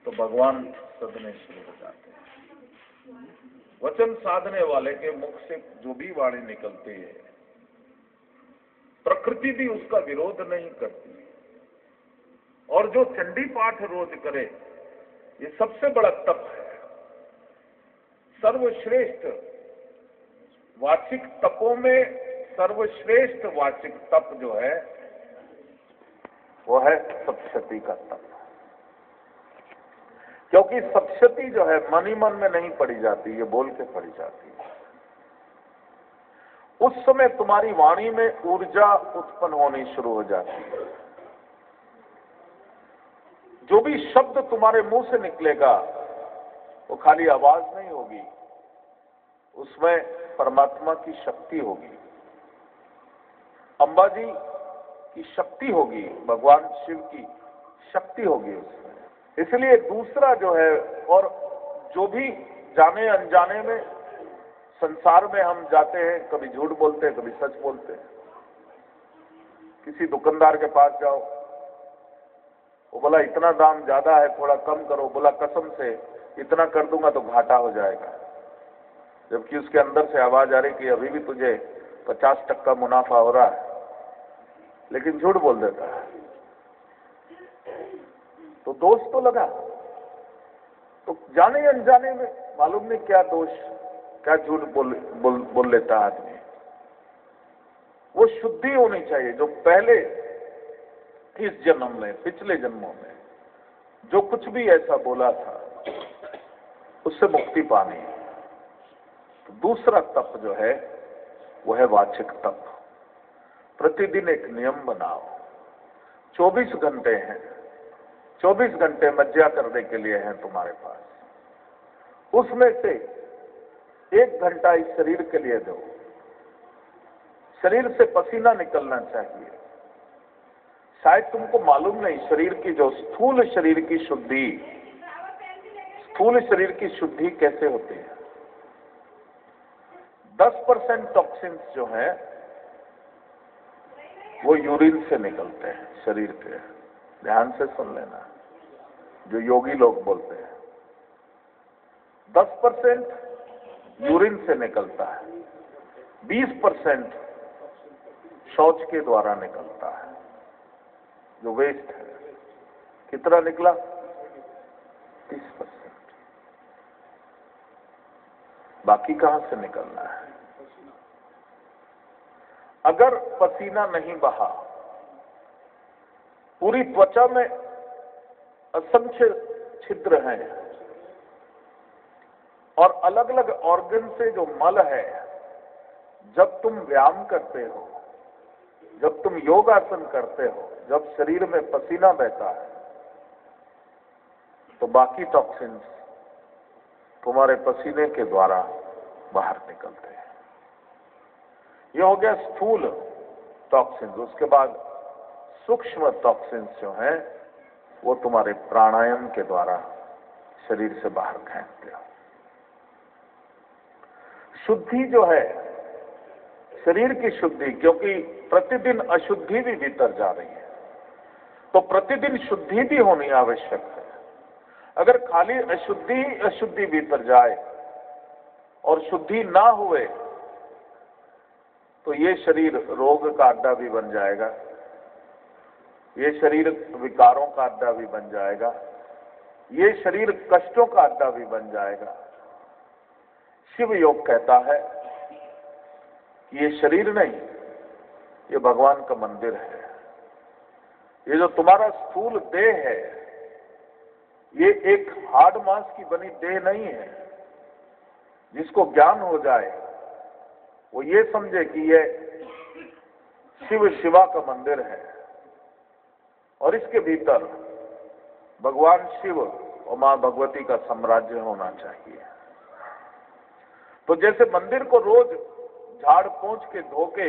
तो भगवान सदने शुरू हो जाते हैं। वचन साधने वाले के मुख से जो भी वाणी निकलती है, प्रकृति भी उसका विरोध नहीं करती। और जो चंडी पाठ रोज करे, ये सबसे बड़ा तप है। सर्वश्रेष्ठ वाचिक तपों में सर्वश्रेष्ठ वाचिक तप जो है वो है सप्तशती का तप। क्योंकि सप्तशती जो है मन ही मन में नहीं पढ़ी जाती, ये बोल के पढ़ी जाती है। उस समय तुम्हारी वाणी में ऊर्जा उत्पन्न होनी शुरू हो जाती है। जो भी शब्द तुम्हारे मुंह से निकलेगा वो खाली आवाज नहीं होगी, उसमें परमात्मा की शक्ति होगी, अंबाजी की शक्ति होगी, भगवान शिव की शक्ति होगी उसमें। इसलिए दूसरा जो है, और जो भी जाने अनजाने में संसार में हम जाते हैं, कभी झूठ बोलते हैं, कभी सच बोलते हैं। किसी दुकानदार के पास जाओ, वो बोला इतना दाम ज्यादा है, थोड़ा कम करो। बोला कसम से इतना कर दूंगा तो घाटा हो जाएगा, जबकि उसके अंदर से आवाज आ रही कि अभी भी तुझे 50% मुनाफा हो रहा है, लेकिन झूठ बोल देता है। तो दोष तो लगा। तो जाने अनजाने में मालूम नहीं क्या दोष, क्या झूठ बोल लेता आदमी। वो शुद्धि होनी चाहिए, जो पहले इस जन्म में, पिछले जन्मों में जो कुछ भी ऐसा बोला था उससे मुक्ति पानी है। तो दूसरा तप जो है वो है वाचिक तप। प्रतिदिन एक नियम बनाओ। 24 घंटे हैं, 24 घंटे मज्जा करने के लिए हैं तुम्हारे पास। उसमें से 1 घंटा इस शरीर के लिए दो। शरीर से पसीना निकलना चाहिए। शायद तुमको मालूम नहीं, शरीर की जो स्थूल शरीर की शुद्धि कैसे होती है। 10% टॉक्सिन्स जो है वो यूरिन से निकलते हैं शरीर के। ध्यान से सुन लेना, जो योगी लोग बोलते हैं। 10% यूरिन से निकलता है, 20% शौच के द्वारा निकलता है, जो वेस्ट है। कितना निकला? 30%। बाकी कहां से निकलना है? अगर पसीना नहीं बहा, पूरी त्वचा में असंख्य छिद्र हैं और अलग अलग ऑर्गन से जो मल है, जब तुम व्यायाम करते हो, जब तुम योगासन करते हो, जब शरीर में पसीना बहता है, तो बाकी टॉक्सिन्स तुम्हारे पसीने के द्वारा बाहर निकलते हैं। ये हो गया स्थूल टॉक्सिन्स। उसके बाद सूक्ष्म टॉक्सिन्स जो हैं वो तुम्हारे प्राणायाम के द्वारा शरीर से बाहर फेंकते हो। शुद्धि जो है, शरीर की शुद्धि, क्योंकि प्रतिदिन अशुद्धि भी भीतर जा रही है, तो प्रतिदिन शुद्धि भी होनी आवश्यक है। अगर खाली अशुद्धि भीतर जाए और शुद्धि ना हुए तो ये शरीर रोग का अड्डा भी बन जाएगा, ये शरीर विकारों का अड्डा भी बन जाएगा, ये शरीर कष्टों का अड्डा भी बन जाएगा। शिव योग कहता है कि ये शरीर नहीं, ये भगवान का मंदिर है। ये जो तुम्हारा स्थूल देह है, ये एक हाड़ मांस की बनी देह नहीं है। जिसको ज्ञान हो जाए वो ये समझे कि ये शिवा का मंदिर है और इसके भीतर भगवान शिव और मां भगवती का साम्राज्य होना चाहिए। तो जैसे मंदिर को रोज झाड़ पोंछ के धो के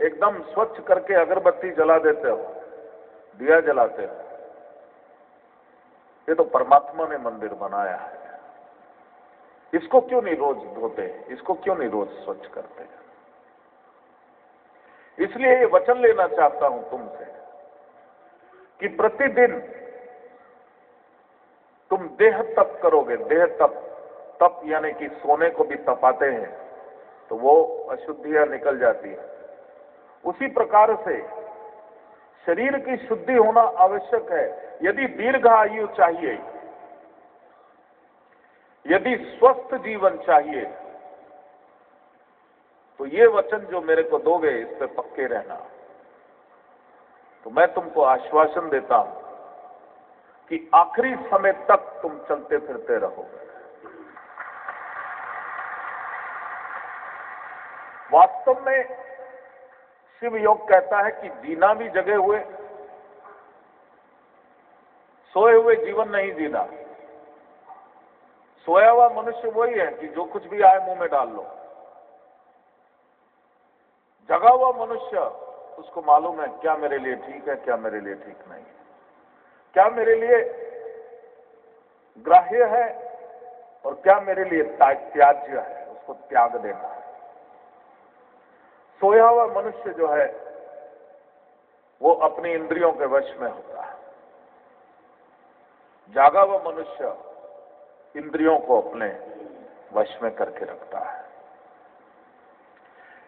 एकदम स्वच्छ करके अगरबत्ती जला देते हो, दिया जलाते हो, ये तो परमात्मा ने मंदिर बनाया है। इसको क्यों नहीं रोज धोते, इसको क्यों नहीं रोज स्वच्छ करते? इसलिए ये वचन लेना चाहता हूं तुमसे कि प्रतिदिन तुम तुम देह तप करोगे, देह तप, तप यानी कि सोने को भी तपाते हैं तो वो अशुद्धियां निकल जाती है। उसी प्रकार से शरीर की शुद्धि होना आवश्यक है। यदि दीर्घ आयु चाहिए, यदि स्वस्थ जीवन चाहिए, तो ये वचन जो मेरे को दोगे इस पे पक्के रहना। तो मैं तुमको आश्वासन देता हूं कि आखिरी समय तक तुम चलते फिरते रहोगे। वास्तव में शिव योग कहता है कि जीना भी जगे हुए, सोए हुए जीवन नहीं जीना। सोया हुआ मनुष्य वही है कि जो कुछ भी आए मुंह में डाल लो। जगा हुआ मनुष्य, उसको मालूम है क्या मेरे लिए ठीक है, क्या मेरे लिए ठीक नहीं, क्या मेरे लिए ग्राह्य है और क्या मेरे लिए त्याज्य है, उसको त्याग देना है। सोया हुआ मनुष्य जो है वो अपनी इंद्रियों के वश में होता है। जागा हुआ मनुष्य इंद्रियों को अपने वश में करके रखता है।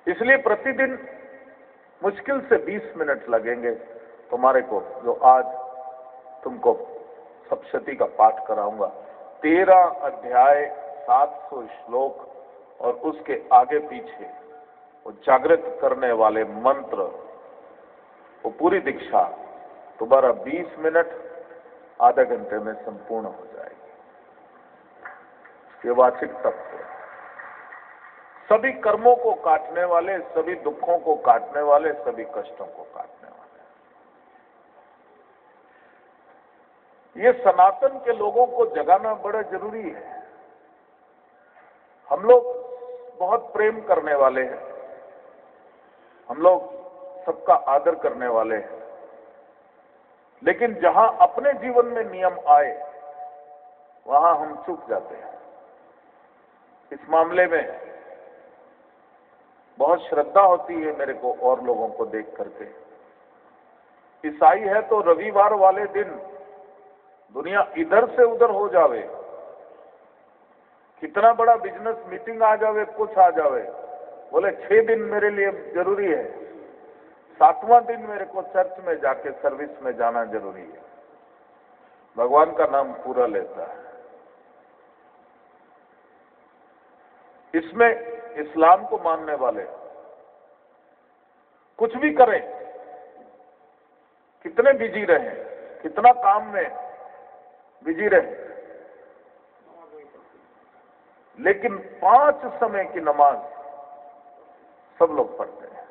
इसलिए प्रतिदिन मुश्किल से 20 मिनट लगेंगे तुम्हारे को, जो आज तुमको सप्तशती का पाठ कराऊंगा। 13 अध्याय, 700 श्लोक और उसके आगे पीछे वो जागृत करने वाले मंत्र, वो पूरी दीक्षा तुम्हारा 20 मिनट आधा घंटे में संपूर्ण हो जाएगी। ये वाचिक तत्व है। सभी कर्मों को काटने वाले, सभी दुखों को काटने वाले, सभी कष्टों को काटने वाले। ये सनातन के लोगों को जगाना बड़ा जरूरी है। हम लोग बहुत प्रेम करने वाले हैं, हम लोग सबका आदर करने वाले हैं, लेकिन जहां अपने जीवन में नियम आए वहां हम चूक जाते हैं। इस मामले में बहुत श्रद्धा होती है मेरे को और लोगों को देख करके। ईसाई है तो रविवार वाले दिन दुनिया इधर से उधर हो जावे, कितना बड़ा बिजनेस मीटिंग आ जावे, कुछ आ जावे, बोले 6 दिन मेरे लिए जरूरी है, 7वां दिन मेरे को चर्च में जाके सर्विस में जाना जरूरी है। भगवान का नाम पूरा लेता है। इसमें इस्लाम को मानने वाले कुछ भी करें, कितने बिजी रहें, कितना काम में बिजी रहें, लेकिन 5 समय की नमाज सब लोग पढ़ते हैं।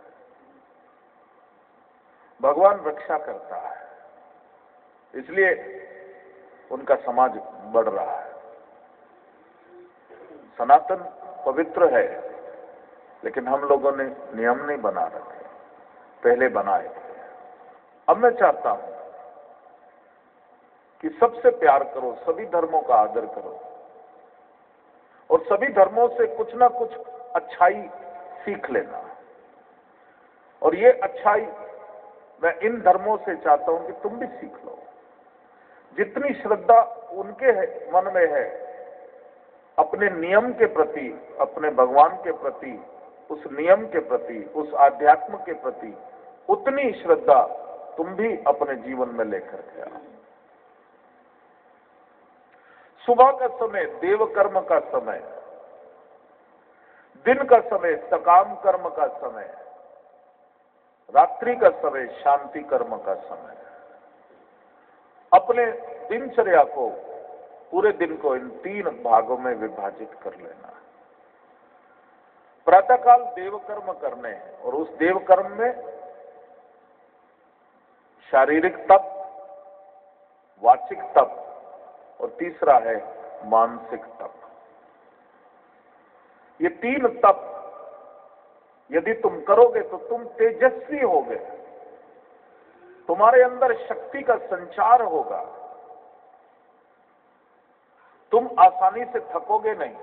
भगवान रक्षा करता है, इसलिए उनका समाज बढ़ रहा है। सनातन पवित्र है, लेकिन हम लोगों ने नियम नहीं बना रखे, पहले बनाए थे। अब मैं चाहता हूं कि सबसे प्यार करो, सभी धर्मों का आदर करो और सभी धर्मों से कुछ ना कुछ अच्छाई सीख लेना। और ये अच्छाई मैं इन धर्मों से चाहता हूं कि तुम भी सीख लो। जितनी श्रद्धा उनके मन में है अपने नियम के प्रति, अपने भगवान के प्रति, उस नियम के प्रति, उस आध्यात्म के प्रति, उतनी श्रद्धा तुम भी अपने जीवन में लेकर के आओ। सुबह का समय देव कर्म का समय, दिन का समय सकाम कर्म का समय, रात्रि का समय शांति कर्म का समय। अपने दिनचर्या को, पूरे दिन को इन 3 भागों में विभाजित कर लेना। प्रातःकाल देव कर्म करने हैं और उस देव कर्म में शारीरिक तप, वाचिक तप और तीसरा है मानसिक तप। ये 3 तप यदि तुम करोगे तो तुम तेजस्वी होगे, तुम्हारे अंदर शक्ति का संचार होगा, तुम आसानी से थकोगे नहीं,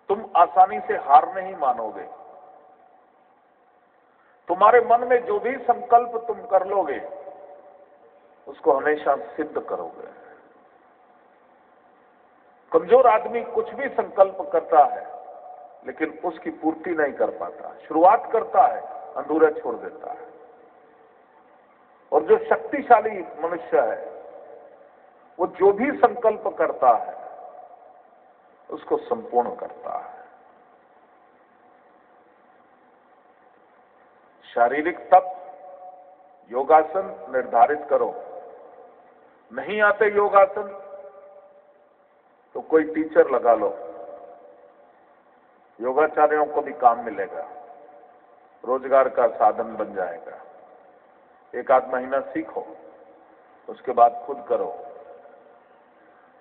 तुम आसानी से हार नहीं मानोगे। तुम्हारे मन में जो भी संकल्प तुम कर लोगे उसको हमेशा सिद्ध करोगे। कमजोर आदमी कुछ भी संकल्प करता है लेकिन उसकी पूर्ति नहीं कर पाता, शुरुआत करता है, अधूरा छोड़ देता है। और जो शक्तिशाली मनुष्य है वो जो भी संकल्प करता है उसको संपूर्ण करता है। शारीरिक तप, योगासन निर्धारित करो। नहीं आते योगासन तो कोई टीचर लगा लो, योगाचार्यों को भी काम मिलेगा, रोजगार का साधन बन जाएगा। एक आध महीना सीखो, उसके बाद खुद करो,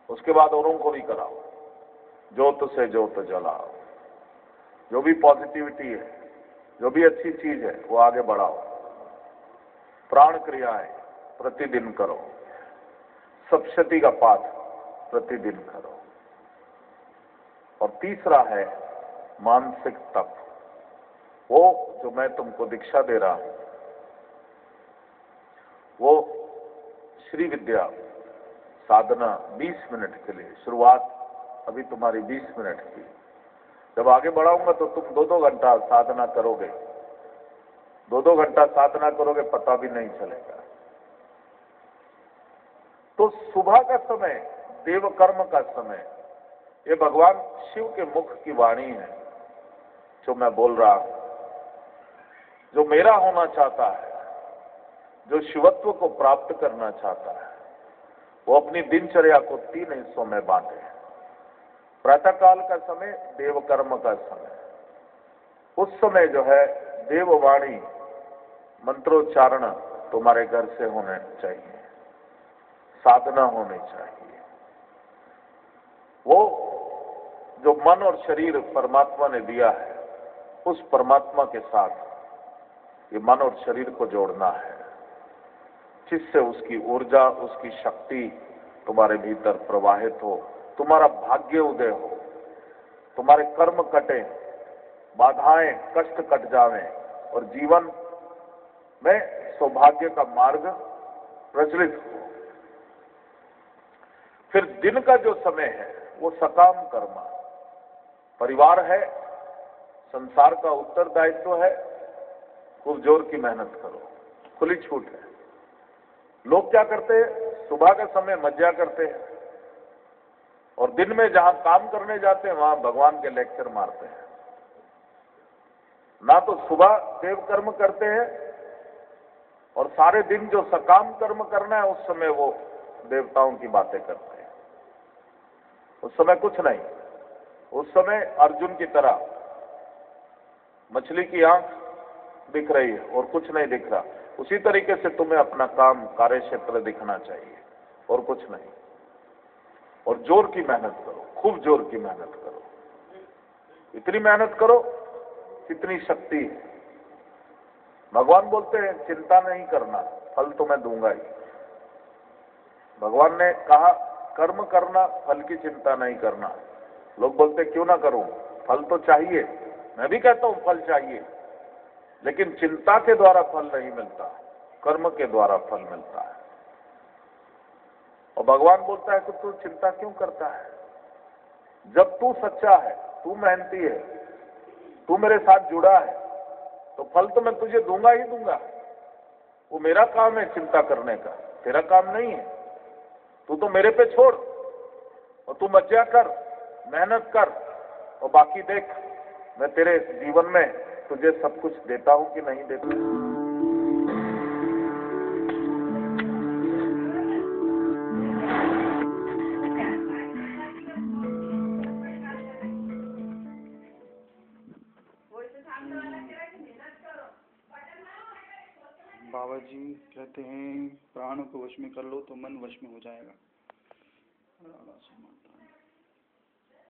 उसके बाद औरों को भी कराओ। ज्योत से ज्योत जलाओ। जो भी पॉजिटिविटी है, जो भी अच्छी चीज है वो आगे बढ़ाओ। प्राण क्रियाएं प्रतिदिन करो। सप्तशती का पाठ प्रतिदिन करो। और तीसरा है मानसिक तप। वो जो मैं तुमको दीक्षा दे रहा हूं वो श्री विद्या साधना 20 मिनट के लिए, शुरुआत अभी तुम्हारी 20 मिनट की। जब आगे बढ़ाऊंगा तो तुम 2-2 घंटा साधना करोगे। 2-2 घंटा साधना करोगे, पता भी नहीं चलेगा। तो सुबह का समय, देव कर्म का समय, ये भगवान शिव के मुख की वाणी है जो मैं बोल रहा हूं। जो मेरा होना चाहता है, जो शिवत्व को प्राप्त करना चाहता है, वो अपनी दिनचर्या को 3 हिस्सों में बांटे। प्रातःकाल का समय देव कर्म का समय। उस समय जो है देववाणी मंत्रोच्चारण तुम्हारे घर से होने चाहिए, साधना होनी चाहिए। वो जो मन और शरीर परमात्मा ने दिया है, उस परमात्मा के साथ ये मन और शरीर को जोड़ना है, जिससे उसकी ऊर्जा, उसकी शक्ति तुम्हारे भीतर प्रवाहित हो, तुम्हारा भाग्य उदय हो, तुम्हारे कर्म कटे, बाधाएं कष्ट कट जावें और जीवन में सौभाग्य का मार्ग प्रज्वलित हो। फिर दिन का जो समय है वो सकाम कर्म, परिवार है, संसार का उत्तरदायित्व है, खूब जोर की मेहनत करो, खुली छूट है। लोग क्या करते हैं, सुबह का समय मज्जा करते हैं और दिन में जहां काम करने जाते हैं वहां भगवान के लेक्चर मारते हैं। ना तो सुबह देव कर्म करते हैं और सारे दिन जो सकाम कर्म करना है उस समय वो देवताओं की बातें करते हैं। उस समय कुछ नहीं, उस समय अर्जुन की तरह मछली की आंख दिख रही है और कुछ नहीं दिख रहा। उसी तरीके से तुम्हें अपना काम, कार्य क्षेत्र दिखना चाहिए और कुछ नहीं। और जोर की मेहनत करो, खूब जोर की मेहनत करो, इतनी मेहनत करो कितनी शक्ति है। भगवान बोलते हैं चिंता नहीं करना, फल तो मैं दूंगा ही। भगवान ने कहा कर्म करना, फल की चिंता नहीं करना। लोग बोलते क्यों ना करूं, फल तो चाहिए। मैं भी कहता हूं फल चाहिए, लेकिन चिंता के द्वारा फल नहीं मिलता, कर्म के द्वारा फल मिलता है। और भगवान बोलता है कि तू चिंता क्यों करता है? जब तू सच्चा है, तू मेहनती है, तू मेरे साथ जुड़ा है, तो फल तो मैं तुझे दूंगा ही दूंगा। वो मेरा काम है चिंता करने का, तेरा काम नहीं है। तू तो मेरे पे छोड़ और तू मज्जा कर, मेहनत कर और बाकी देख मैं तेरे जीवन में तुझे सब कुछ देता हूं कि नहीं देता। बाबा जी कहते हैं प्राण को वश में कर लो तो मन वश में हो जाएगा।